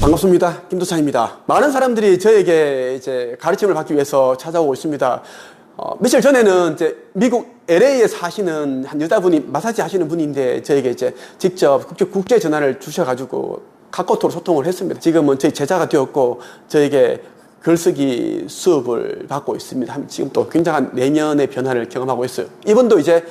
반갑습니다. 김도찬입니다. 많은 사람들이 저에게 이제 가르침을 받기 위해서 찾아오고 있습니다. 며칠 전에는 이제 미국 LA에 사시는 한 여자분이 마사지 하시는 분인데 저에게 이제 직접 국제 전화를 주셔가지고 카카오톡으로 소통을 했습니다. 지금은 저희 제자가 되었고 저에게 글쓰기 수업을 받고 있습니다. 지금 또 굉장한 내면의 변화를 경험하고 있어요. 이분도 이제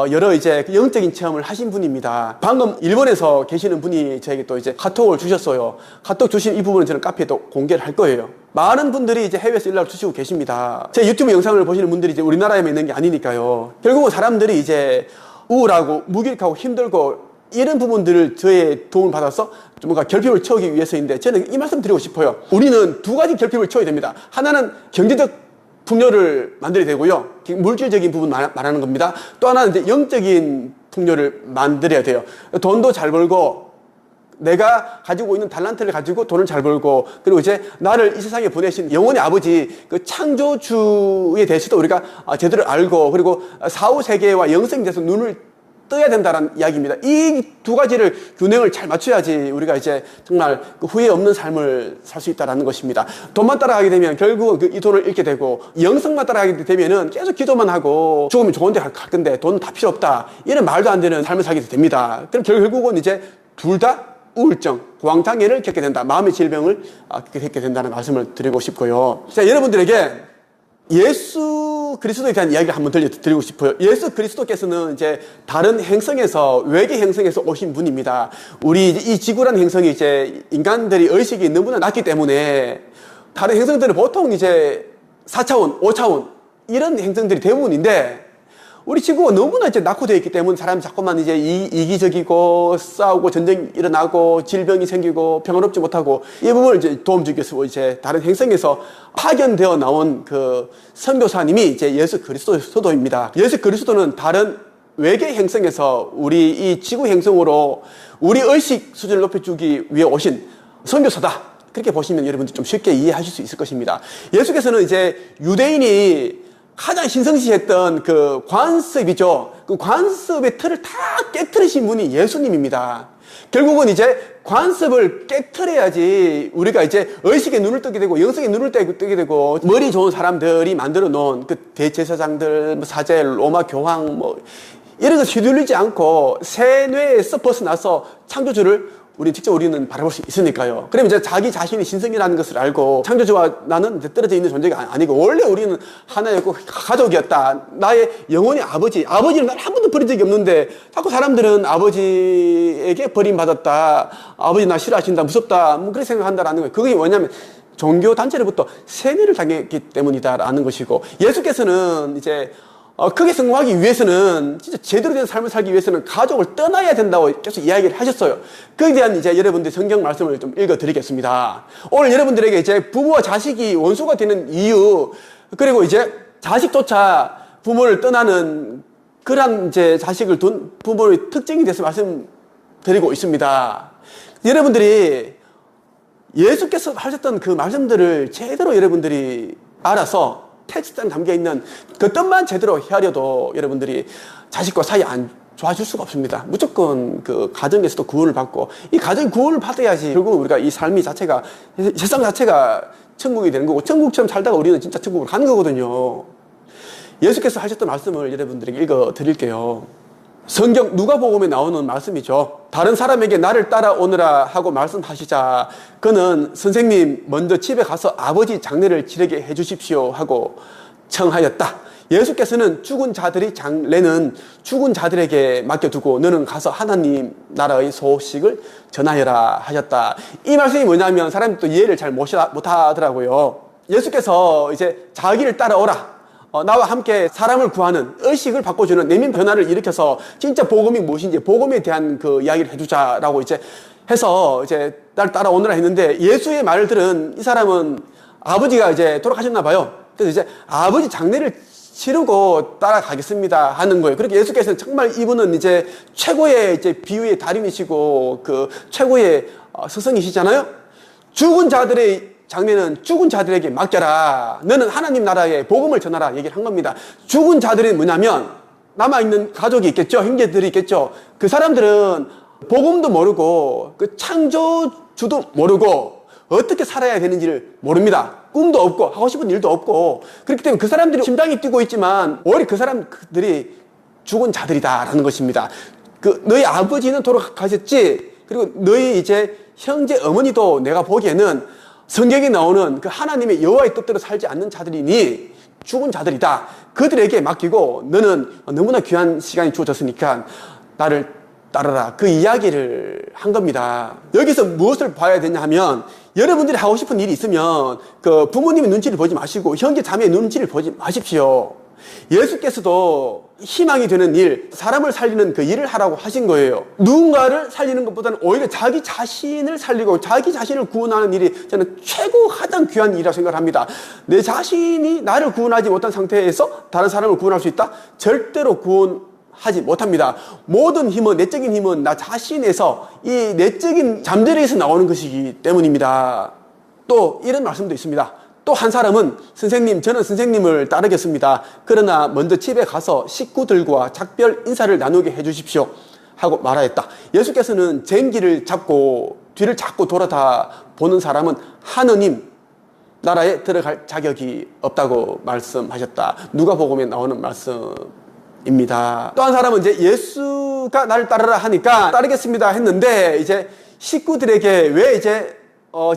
여러 이제 영적인 체험을 하신 분입니다. 방금 일본에서 계시는 분이 저에게 또 이제 카톡을 주셨어요. 카톡 주신 이 부분은 저는 카페에도 공개를 할 거예요. 많은 분들이 이제 해외에서 연락을 주시고 계십니다. 제 유튜브 영상을 보시는 분들이 이제 우리나라에만 있는 게 아니니까요. 결국은 사람들이 이제 우울하고 무기력하고 힘들고 이런 부분들을 저의 도움을 받아서 좀 뭔가 결핍을 채우기 위해서인데 저는 이 말씀 드리고 싶어요. 우리는 두 가지 결핍을 채워야 됩니다. 하나는 경제적 풍요를 만들어야 되고요. 물질적인 부분 말하는 겁니다. 또 하나는 이제 영적인 풍요를 만들어야 돼요. 돈도 잘 벌고 내가 가지고 있는 달란트를 가지고 돈을 잘 벌고 그리고 이제 나를 이 세상에 보내신 영혼의 아버지 그 창조주에 대해서도 우리가 제대로 알고 그리고 사후세계와 영생에 대해서 눈을 떠야 된다는 이야기입니다. 이 두 가지를 균형을 잘 맞춰야지 우리가 이제 정말 그 후회 없는 삶을 살 수 있다는 것입니다. 돈만 따라가게 되면 결국은 이 돈을 잃게 되고 영성만 따라가게 되면은 계속 기도만 하고 죽으면 좋은 데 갈 건데 돈 다 필요 없다. 이런 말도 안 되는 삶을 살게 됩니다. 그럼 결국은 이제 둘 다 우울증, 공황장애를 겪게 된다. 마음의 질병을 겪게 된다는 말씀을 드리고 싶고요. 자, 여러분들에게 예수 그리스도에 대한 이야기를 한번 들려드리고 싶어요. 예수 그리스도께서는 이제 다른 행성에서, 외계 행성에서 오신 분입니다. 우리 이 지구라는 행성이 이제 인간들이 의식이 너무나 낮기 때문에 다른 행성들은 보통 이제 4차원, 5차원 이런 행성들이 대부분인데 우리 지구가 너무나 이제 낙후되어 있기 때문에 사람이 자꾸만 이제 이기적이고 싸우고 전쟁이 일어나고 질병이 생기고 평화롭지 못하고 이 부분을 이제 도움 주기 위해서 이제 다른 행성에서 파견되어 나온 그 선교사님이 이제 예수 그리스도 소도입니다. 예수 그리스도는 다른 외계 행성에서 우리 이 지구 행성으로 우리 의식 수준을 높여주기 위해 오신 선교사다. 그렇게 보시면 여러분들 좀 쉽게 이해하실 수 있을 것입니다. 예수께서는 이제 유대인이 가장 신성시했던 그 관습이죠. 그 관습의 틀을 다 깨트리신 분이 예수님입니다. 결국은 이제 관습을 깨트려야지 우리가 이제 의식에 눈을 뜨게 되고 영성에 눈을 뜨게 되고 머리 좋은 사람들이 만들어 놓은 그 대제사장들, 사제, 로마 교황 뭐 이런 거 휘둘리지 않고 새 뇌에서 벗어나서 창조주를 우리는 바라볼 수 있으니까요. 그럼 이제 자기 자신이 신성이라는 것을 알고 창조주와 나는 이제 떨어져 있는 존재가 아니고 원래 우리는 하나였고 가족이었다. 나의 영혼의 아버지는 나를 한 번도 버린 적이 없는데 자꾸 사람들은 아버지에게 버림받았다. 아버지 나 싫어하신다. 무섭다. 뭐 그렇게 생각한다라는 거예요. 그게 뭐냐면 종교 단체로부터 세뇌를 당했기 때문이다라는 것이고 예수께서는 이제 크게 성공하기 위해서는 진짜 제대로 된 삶을 살기 위해서는 가족을 떠나야 된다고 계속 이야기를 하셨어요. 그에 대한 이제 여러분들 성경 말씀을 좀 읽어드리겠습니다. 오늘 여러분들에게 이제 부모와 자식이 원수가 되는 이유 그리고 이제 자식조차 부모를 떠나는 그런 이제 자식을 둔 부모의 특징에 대해서 말씀드리고 있습니다. 여러분들이 예수께서 하셨던 그 말씀들을 제대로 여러분들이 알아서 텍스트에 담겨있는 그 뜻만 제대로 헤아려도 여러분들이 자식과 사이 안 좋아질 수가 없습니다. 무조건 그 가정에서도 구원을 받고 이 가정이 구원을 받아야지 결국 우리가 이 삶이 자체가 세상 자체가 천국이 되는 거고 천국처럼 살다가 우리는 진짜 천국으로 가는 거거든요. 예수께서 하셨던 말씀을 여러분들에게 읽어 드릴게요. 성경 누가복음에 나오는 말씀이죠. 다른 사람에게 나를 따라오느라 하고 말씀하시자 그는 선생님 먼저 집에 가서 아버지 장례를 치르게 해주십시오 하고 청하였다. 예수께서는 죽은 자들의 장례는 죽은 자들에게 맡겨두고 너는 가서 하나님 나라의 소식을 전하여라 하셨다. 이 말씀이 뭐냐면 사람들이 또 이해를 잘 못하더라고요. 예수께서 이제 자기를 따라오라. 나와 함께 사람을 구하는 의식을 바꿔주는 내면 변화를 일으켜서 진짜 복음이 무엇인지 복음에 대한 그 이야기를 해주자라고 이제 해서 이제 날 따라오느라 했는데 예수의 말을 들은 이 사람은 아버지가 이제 돌아가셨나 봐요. 그래서 이제 아버지 장례를 치르고 따라가겠습니다 하는 거예요. 그렇게 예수께서는 정말 이분은 이제 최고의 이제 비유의 달인이시고 그 최고의 스승이시잖아요. 죽은 자들의 장면은 죽은 자들에게 맡겨라. 너는 하나님 나라의 복음을 전하라 얘기를 한 겁니다. 죽은 자들이 뭐냐면 남아있는 가족이 있겠죠. 형제들이 있겠죠. 그 사람들은 복음도 모르고 그 창조주도 모르고 어떻게 살아야 되는지를 모릅니다. 꿈도 없고 하고 싶은 일도 없고 그렇기 때문에 그 사람들이 심장이 뛰고 있지만 오히려 그 사람들이 죽은 자들이다라는 것입니다. 그 너희 아버지는 돌아가셨지. 그리고 너희 이제 형제 어머니도 내가 보기에는 성경에 나오는 그 하나님의 여호와의 뜻대로 살지 않는 자들이니 죽은 자들이다. 그들에게 맡기고 너는 너무나 귀한 시간이 주어졌으니까 나를 따르라. 그 이야기를 한 겁니다. 여기서 무엇을 봐야 되냐 하면 여러분들이 하고 싶은 일이 있으면 그 부모님의 눈치를 보지 마시고 형제 자매의 눈치를 보지 마십시오. 예수께서도 희망이 되는 일, 사람을 살리는 그 일을 하라고 하신 거예요. 누군가를 살리는 것보다는 오히려 자기 자신을 살리고 자기 자신을 구원하는 일이 저는 최고 가장 귀한 일이라고 생각을 합니다. 내 자신이 나를 구원하지 못한 상태에서 다른 사람을 구원할 수 있다? 절대로 구원하지 못합니다. 모든 힘은, 내적인 힘은 나 자신에서 이 내적인 잠재력에서 나오는 것이기 때문입니다. 또 이런 말씀도 있습니다. 또 한 사람은 선생님, 저는 선생님을 따르겠습니다. 그러나 먼저 집에 가서 식구들과 작별 인사를 나누게 해주십시오 하고 말하였다. 예수께서는 쟁기를 잡고 뒤를 자꾸 돌아다 보는 사람은 하느님 나라에 들어갈 자격이 없다고 말씀하셨다. 누가복음에 나오는 말씀입니다. 또 한 사람은 이제 예수가 나를 따르라 하니까 따르겠습니다 했는데 이제 식구들에게 왜 이제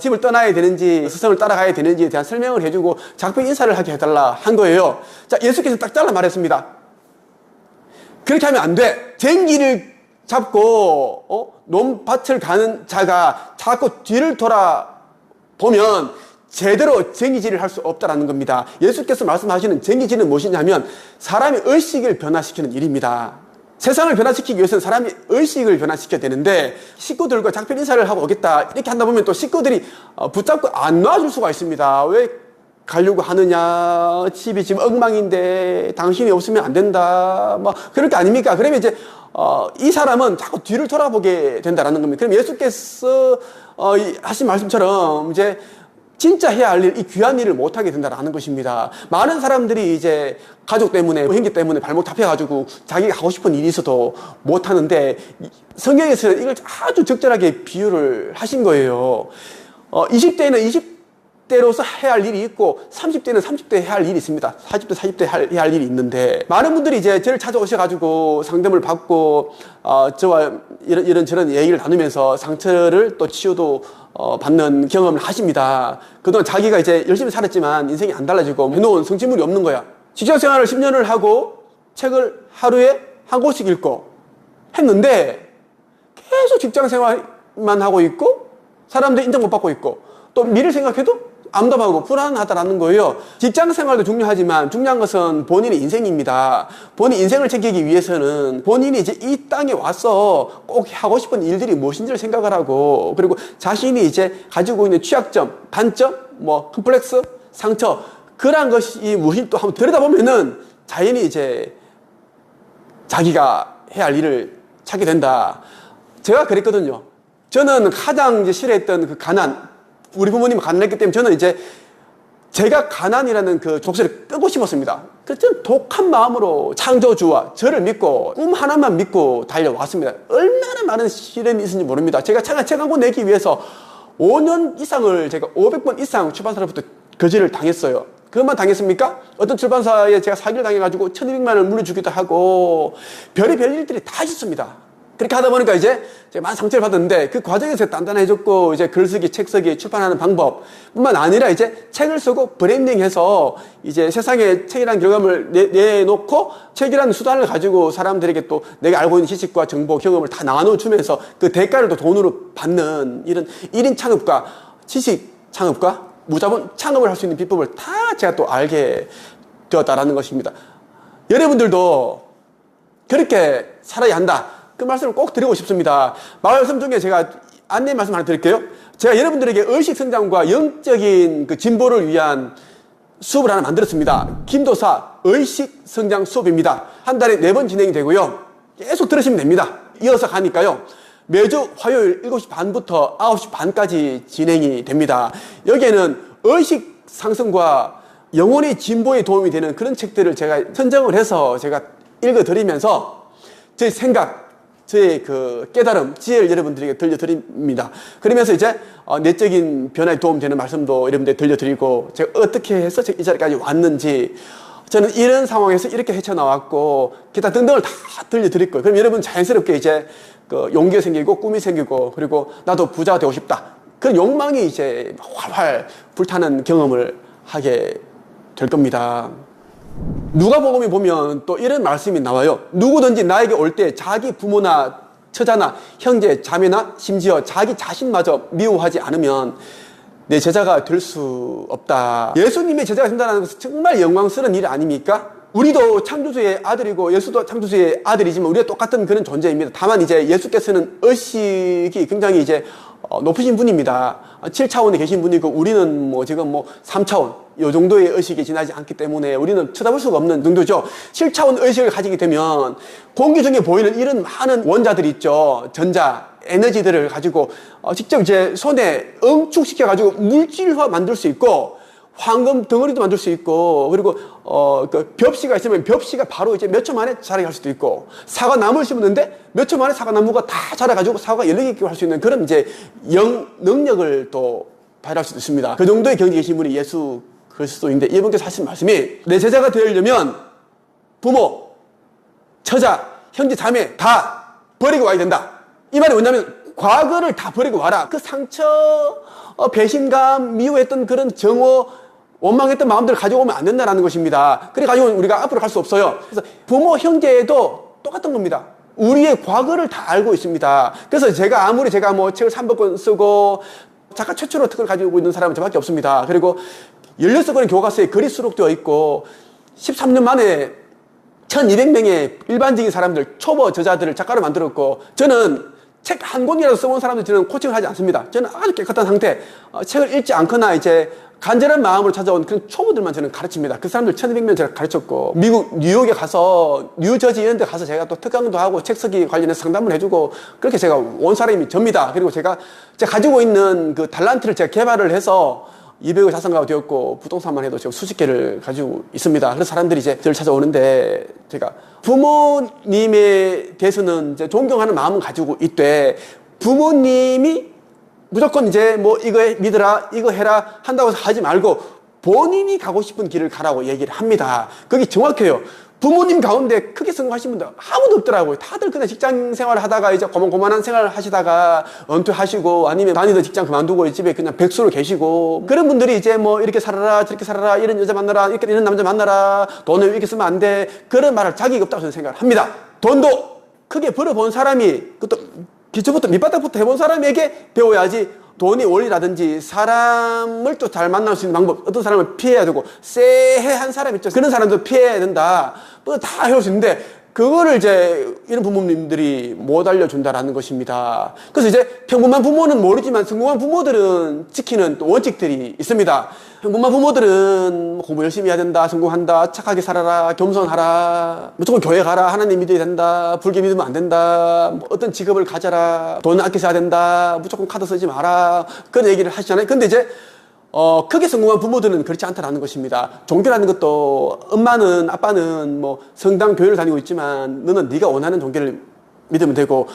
집을 떠나야 되는지 스승을 따라가야 되는지에 대한 설명을 해주고 작별 인사를 하게 해달라 한 거예요. 자, 예수께서 딱 잘라 말했습니다. 그렇게 하면 안 돼. 쟁기를 잡고 논밭을 가는 자가 자꾸 뒤를 돌아보면 제대로 쟁기질을 할 수 없다라는 겁니다. 예수께서 말씀하시는 쟁기질은 무엇이냐면 사람의 의식을 변화시키는 일입니다. 세상을 변화시키기 위해서는 사람이 의식을 변화시켜야 되는데 식구들과 작별 인사를 하고 오겠다 이렇게 한다 보면 또 식구들이 붙잡고 안 놔줄 수가 있습니다. 왜 가려고 하느냐, 집이 지금 엉망인데 당신이 없으면 안 된다 뭐 그럴 게 아닙니까? 그러면 이제 이 사람은 자꾸 뒤를 돌아보게 된다라는 겁니다. 그럼 예수께서 하신 말씀처럼 이제 진짜 해야 할 일, 이 귀한 일을 못하게 된다라는 것입니다. 많은 사람들이 이제 가족 때문에, 형제 때문에 발목 잡혀가지고 자기가 하고 싶은 일이 있어도 못하는데 성경에서는 이걸 아주 적절하게 비유를 하신 거예요. 20대는 20대로서 해야 할 일이 있고 30대는 30대 해야 할 일이 있습니다. 40대, 40대 해야 할 일이 있는데 많은 분들이 이제 저를 찾아오셔가지고 상담을 받고 저와 이런저런 얘기를 나누면서 상처를 또 치유도 받는 경험을 하십니다. 그동안 자기가 이제 열심히 살았지만 인생이 안 달라지고 해놓은 성취물이 없는 거야. 직장 생활을 10년을 하고 책을 하루에 한 권씩 읽고 했는데 계속 직장 생활만 하고 있고 사람들 인정 못 받고 있고 또 미래를 생각해도 암담하고 불안하다라는 거예요. 직장 생활도 중요하지만 중요한 것은 본인의 인생입니다. 본인 인생을 챙기기 위해서는 본인이 이제 이 땅에 와서 꼭 하고 싶은 일들이 무엇인지를 생각을 하고 그리고 자신이 이제 가지고 있는 취약점, 단점, 뭐 컴플렉스, 상처 그러한 것이 무엇인지 또 한번 들여다보면은 자연히 이제 자기가 해야 할 일을 찾게 된다. 제가 그랬거든요. 저는 가장 이제 싫어했던 그 가난, 우리 부모님은 가난했기 때문에 저는 이제 제가 가난이라는 그 족쇄를 끄고 싶었습니다. 그래서 저는 독한 마음으로 창조주와 저를 믿고 꿈 하나만 믿고 달려왔습니다. 얼마나 많은 시련이 있는지 모릅니다. 제가 책 한 권 내기 위해서 5년 이상을 제가 500번 이상 출판사로부터 거절을 당했어요. 그것만 당했습니까? 어떤 출판사에 제가 사기를 당해가지고 1200만 원을 물려주기도 하고 별의별 일들이 다 있었습니다. 그렇게 하다 보니까 이제 제가 많은 상처를 받았는데 그 과정에서 단단해졌고 이제 글쓰기, 책쓰기, 출판하는 방법 뿐만 아니라 이제 책을 쓰고 브랜딩해서 이제 세상에 책이라는 결과물을 내놓고 책이라는 수단을 가지고 사람들에게 또 내가 알고 있는 지식과 정보, 경험을 다 나눠주면서 그 대가를 또 돈으로 받는 이런 1인 창업과 지식 창업과 무자본 창업을 할 수 있는 비법을 다 제가 또 알게 되었다라는 것입니다. 여러분들도 그렇게 살아야 한다. 그 말씀을 꼭 드리고 싶습니다. 말씀 중에 제가 안내 말씀 하나 드릴게요. 제가 여러분들에게 의식 성장과 영적인 그 진보를 위한 수업을 하나 만들었습니다. 김도사 의식 성장 수업입니다. 한 달에 4번 진행이 되고요. 계속 들으시면 됩니다. 이어서 가니까요. 매주 화요일 7시 반부터 9시 반까지 진행이 됩니다. 여기에는 의식 상승과 영혼의 진보에 도움이 되는 그런 책들을 제가 선정을 해서 제가 읽어드리면서 제 생각, 저의 그 깨달음, 지혜를 여러분들에게 들려드립니다. 그러면서 이제 내적인 변화에 도움되는 말씀도 여러분들에게 들려드리고 제가 어떻게 해서 이 자리까지 왔는지 저는 이런 상황에서 이렇게 헤쳐나왔고 기타 등등을 다 들려드릴 거예요. 그럼 여러분 자연스럽게 이제 그 용기가 생기고 꿈이 생기고 그리고 나도 부자가 되고 싶다. 그런 욕망이 이제 활활 불타는 경험을 하게 될 겁니다. 누가복음에 보면 또 이런 말씀이 나와요. 누구든지 나에게 올 때 자기 부모나 처자나 형제 자매나 심지어 자기 자신마저 미워하지 않으면 내 제자가 될 수 없다. 예수님의 제자가 된다는 것은 정말 영광스러운 일 아닙니까? 우리도 창조주의 아들이고 예수도 창조주의 아들이지만 우리가 똑같은 그런 존재입니다. 다만 이제 예수께서는 의식이 굉장히 이제 높으신 분입니다. 7차원에 계신 분이고 우리는 뭐 지금 뭐 3차원 이 정도의 의식이 지나지 않기 때문에 우리는 쳐다볼 수가 없는 정도죠. 7차원 의식을 가지게 되면 공기 중에 보이는 이런 많은 원자들이 있죠. 전자, 에너지들을 가지고 직접 이제 손에 응축시켜 가지고 물질화 만들 수 있고 황금 덩어리도 만들 수 있고 그리고 그 벽시가 있으면 벽시가 바로 이제 몇 초 만에 자라게 할 수도 있고 사과나무를 심었는데 몇 초 만에 사과나무가 다 자라가지고 사과가 열리게 있게 할 수 있는 그런 이제 능력을 또 발휘할 수도 있습니다. 그 정도의 경지에 계신 분이 예수 그리스도인데 이분께서 하신 말씀이 내 제자가 되려면 부모, 처자, 형제, 자매 다 버리고 와야 된다. 이 말이 뭐냐면 과거를 다 버리고 와라. 그 상처, 배신감, 미워했던 그런 정오, 원망했던 마음들을 가져오면 안 된다는 것입니다. 그래가지고 우리가 앞으로 갈 수 없어요. 그래서 부모, 형제에도 똑같은 겁니다. 우리의 과거를 다 알고 있습니다. 그래서 제가 아무리 제가 뭐 책을 300권 쓰고 작가 최초로 특허를 가지고 있는 사람은 저밖에 없습니다. 그리고 16권의 교과서에 글이 수록되어 있고 13년 만에 1200명의 일반적인 사람들, 초보 저자들을 작가로 만들었고 저는 책 한 권이라도 써본 사람들 저는 코칭을 하지 않습니다. 저는 아주 깨끗한 상태, 책을 읽지 않거나 이제 간절한 마음으로 찾아온 그런 초보들만 저는 가르칩니다. 그 사람들 1200명 제가 가르쳤고 미국 뉴욕에 가서 뉴저지 이런 데 가서 제가 또 특강도 하고 책 쓰기 관련해서 상담을 해주고 그렇게 제가 온 사람이 접니다. 그리고 제가 가지고 있는 그 달란트를 제가 개발을 해서 200억 자산가가 되었고 부동산만 해도 지금 수십 개를 가지고 있습니다. 그래서 사람들이 이제 저를 찾아오는데 제가 부모님에 대해서는 이제 존경하는 마음은 가지고 있되 부모님이 무조건 이제 뭐 이거 믿으라 이거 해라 한다고 해서 하지 말고 본인이 가고 싶은 길을 가라고 얘기를 합니다. 그게 정확해요. 부모님 가운데 크게 성공하신 분들 아무도 없더라고요. 다들 그냥 직장 생활을 하다가 이제 고만고만한 생활을 하시다가 은퇴하시고 아니면 다니던 직장 그만두고 집에 그냥 백수로 계시고 그런 분들이 이제 뭐 이렇게 살아라 저렇게 살아라 이런 여자 만나라 이런 남자 만나라 돈을 이렇게 쓰면 안 돼 그런 말할 자격이 없다고 저는 생각을 합니다. 돈도 크게 벌어본 사람이 그것도 기초부터 밑바닥부터 해본 사람에게 배워야지 돈이 원리라든지 사람을 또 잘 만날 수 있는 방법 어떤 사람을 피해야 되고 쎄해한 사람 있죠. 그런 사람도 피해야 된다. 뭐 다 해올 수 있는데 그거를 이제 이런 부모님들이 못 알려준다라는 것입니다. 그래서 이제 평범한 부모는 모르지만 성공한 부모들은 지키는 또 원칙들이 있습니다. 평범한 부모들은 공부 열심히 해야 된다, 성공한다, 착하게 살아라, 겸손하라, 무조건 교회 가라, 하나님 믿어야 된다, 불교 믿으면 안 된다, 뭐 어떤 직업을 가져라, 돈 아껴 써야 된다, 무조건 카드 쓰지 마라 그런 얘기를 하시잖아요. 근데 이제 크게 성공한 부모들은 그렇지 않다라는 것입니다. 종교라는 것도 엄마는 아빠는 뭐 성당 교회를 다니고 있지만 너는 네가 원하는 종교를 믿으면 되고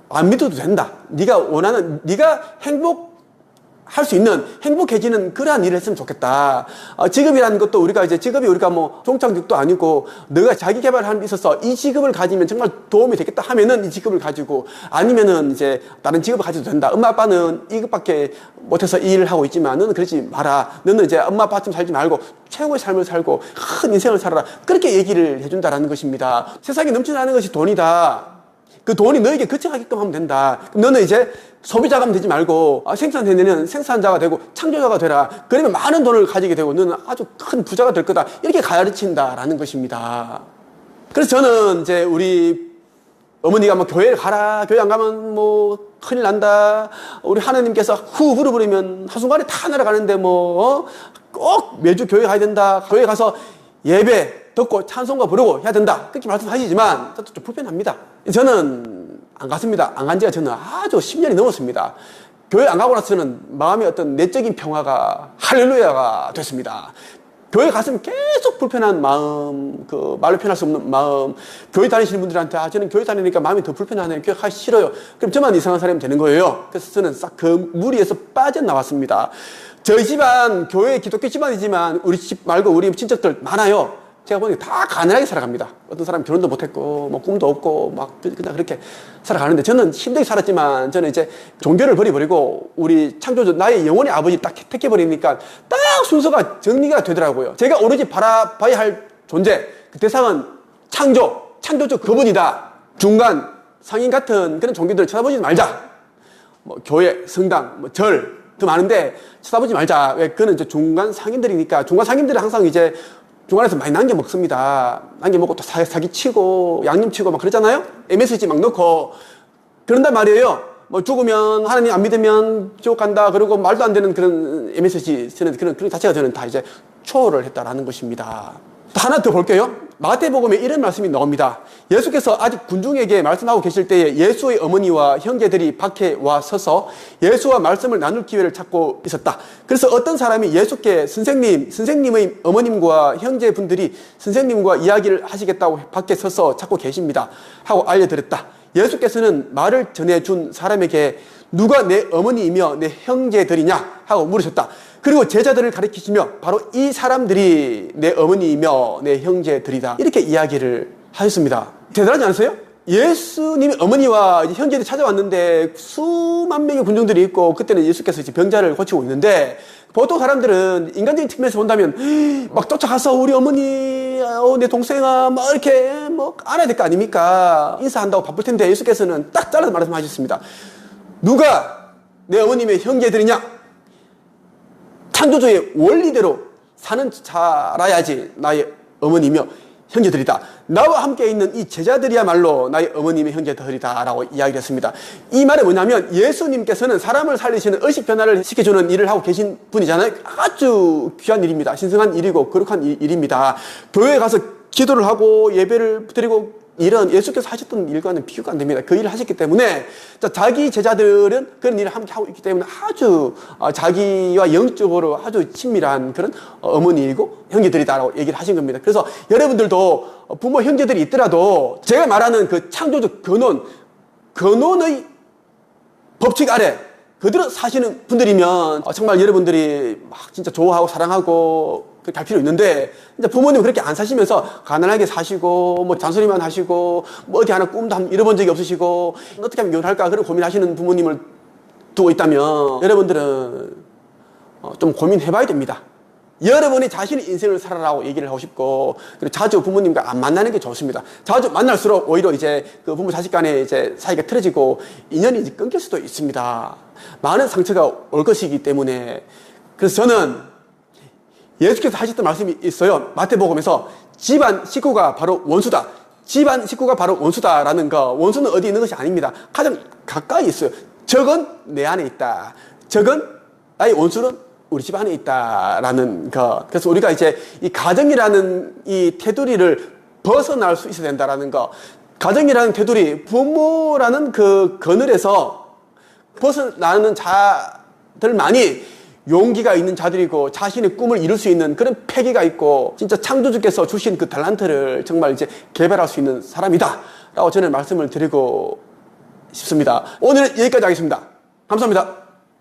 안 믿어도 된다. 네가 원하는 네가 행복할 수 있는 행복해지는 그러한 일을 했으면 좋겠다. 직업이라는 것도 우리가 뭐 종착역도 아니고 너가 자기 개발하는 데 있어서 이 직업을 가지면 정말 도움이 되겠다 하면은 이 직업을 가지고 아니면은 이제 다른 직업을 가져도 된다. 엄마 아빠는 이것밖에 못해서 이 일을 하고 있지만 너는 그러지 마라. 너는 이제 엄마 아빠처럼 살지 말고 최고의 삶을 살고 큰 인생을 살아라. 그렇게 얘기를 해준다라는 것입니다. 세상에 넘쳐나는 것이 돈이다. 그 돈이 너에게 그쳐가게끔 하면 된다. 그럼 너는 이제 소비자가 되지 말고 생산되는 생산자가 되고 창조자가 되라. 그러면 많은 돈을 가지게 되고 너는 아주 큰 부자가 될 거다. 이렇게 가르친다라는 것입니다. 그래서 저는 이제 우리 어머니가 뭐 교회를 가라. 교회 안 가면 뭐 큰일 난다. 우리 하나님께서 후 불어버리면 한순간에 다 날아가는데 뭐 꼭 매주 교회 가야 된다. 교회 가서 예배 듣고 찬송가 부르고 해야 된다. 그렇게 말씀하시지만 저도 좀 불편합니다. 저는 안 갔습니다. 안 간 지가 저는 아주 10년이 넘었습니다. 교회 안 가고 나서는 마음의 어떤 내적인 평화가 할렐루야가 됐습니다. 교회 갔으면 계속 불편한 마음, 말로 표현할 수 없는 마음, 교회 다니시는 분들한테, 저는 교회 다니니까 마음이 더 불편하네요. 교회 가기 싫어요. 그럼 저만 이상한 사람이 되는 거예요. 그래서 저는 싹 그 무리에서 빠져나왔습니다. 저희 집안, 교회 기독교 집안이지만 우리 집 말고 우리 친척들 많아요. 제가 보니까 다 가난하게 살아갑니다. 어떤 사람은 결혼도 못했고, 꿈도 없고, 그냥 그렇게 살아가는데, 저는 힘들게 살았지만, 저는 이제 종교를 버려버리고, 우리 창조주, 나의 영혼의 아버지 딱 택해버리니까, 딱 순서가 정리가 되더라고요. 제가 오로지 바라봐야 할 존재, 그 대상은 창조주 그분이다. 중간, 상인 같은 그런 종교들을 쳐다보지 말자. 교회, 성당, 절, 더 많은데, 쳐다보지 말자. 왜? 그는 이제 중간 상인들이니까, 중간 상인들이 항상 이제, 중간에서 많이 남겨 먹습니다. 남겨 먹고 또 사기치고 양념치고 막 그러잖아요. MSG 막 넣고 그런단 말이에요. 죽으면 하나님 안 믿으면 지옥 간다. 그리고 말도 안 되는 그런 MSG 저는 그런 자체가 저는 다 이제 초월을 했다라는 것입니다. 또 하나 더 볼게요. 마태복음에 이런 말씀이 나옵니다. 예수께서 아직 군중에게 말씀하고 계실 때에 예수의 어머니와 형제들이 밖에 와 서서 예수와 말씀을 나눌 기회를 찾고 있었다. 그래서 어떤 사람이 예수께 선생님의 어머님과 형제분들이 선생님과 이야기를 하시겠다고 밖에 서서 찾고 계십니다. 하고 알려드렸다. 예수께서는 말을 전해준 사람에게 누가 내 어머니이며 내 형제들이냐 하고 물으셨다. 그리고 제자들을 가리키시며 바로 이 사람들이 내 어머니이며 내 형제들이다. 이렇게 이야기를 하셨습니다. 대단하지 않으세요? 예수님의 어머니와 형제들이 찾아왔는데 수만 명의 군중들이 있고 그때는 예수께서 이제 병자를 고치고 있는데 보통 사람들은 인간적인 측면에서 본다면 막 쫓아가서 우리 어머니, 내 동생아 막 이렇게 알아야 될 거 아닙니까? 인사한다고 바쁠 텐데 예수께서는 딱 잘라서 말씀하셨습니다. 누가 내 어머님의 형제들이냐? 창조주의 원리대로 살아야지 나의 어머니며 형제들이다. 나와 함께 있는 이 제자들이야말로 나의 어머님의 형제들이다 라고 이야기를 했습니다. 이 말은 뭐냐면 예수님께서는 사람을 살리시는 의식 변화를 시켜주는 일을 하고 계신 분이잖아요. 아주 귀한 일입니다. 신성한 일이고 거룩한 일입니다. 교회에 가서 기도를 하고 예배를 드리고 이런 예수께서 하셨던 일과는 비교가 안 됩니다. 그 일을 하셨기 때문에 자기 제자들은 그런 일을 함께 하고 있기 때문에 아주 자기와 영적으로 아주 친밀한 그런 어머니이고 형제들이다라고 얘기를 하신 겁니다. 그래서 여러분들도 부모 형제들이 있더라도 제가 말하는 그 창조적 근원의 법칙 아래 그대로 사시는 분들이면 정말 여러분들이 막 진짜 좋아하고 사랑하고 그렇게 할 필요 있는데 이제 부모님 그렇게 안 사시면서 가난하게 사시고 잔소리만 하시고 어디 하나 꿈도 한번 잃어본 적이 없으시고 어떻게 하면 결혼할까 그런 고민하시는 부모님을 두고 있다면 여러분들은 좀 고민해봐야 됩니다. 여러분이 자신의 인생을 살아라고 얘기를 하고 싶고 그리고 자주 부모님과 안 만나는 게 좋습니다. 자주 만날수록 오히려 이제 그 부모 자식 간에 이제 사이가 틀어지고 인연이 이제 끊길 수도 있습니다. 많은 상처가 올 것이기 때문에 그래서 저는 예수께서 하셨던 말씀이 있어요. 마태복음에서 집안 식구가 바로 원수다. 집안 식구가 바로 원수다라는 거. 원수는 어디 있는 것이 아닙니다. 가장 가까이 있어요. 적은 내 안에 있다. 적은 나의 원수는 우리 집 안에 있다라는 거. 그래서 우리가 이제 이 가정이라는 이 테두리를 벗어날 수 있어야 된다라는 거. 가정이라는 테두리, 부모라는 그 그늘에서 벗어나는 자들만이 용기가 있는 자들이고 자신의 꿈을 이룰 수 있는 그런 패기가 있고 진짜 창조주께서 주신 그 달란트를 정말 이제 개발할 수 있는 사람이다 라고 저는 말씀을 드리고 싶습니다. 오늘 여기까지 하겠습니다. 감사합니다.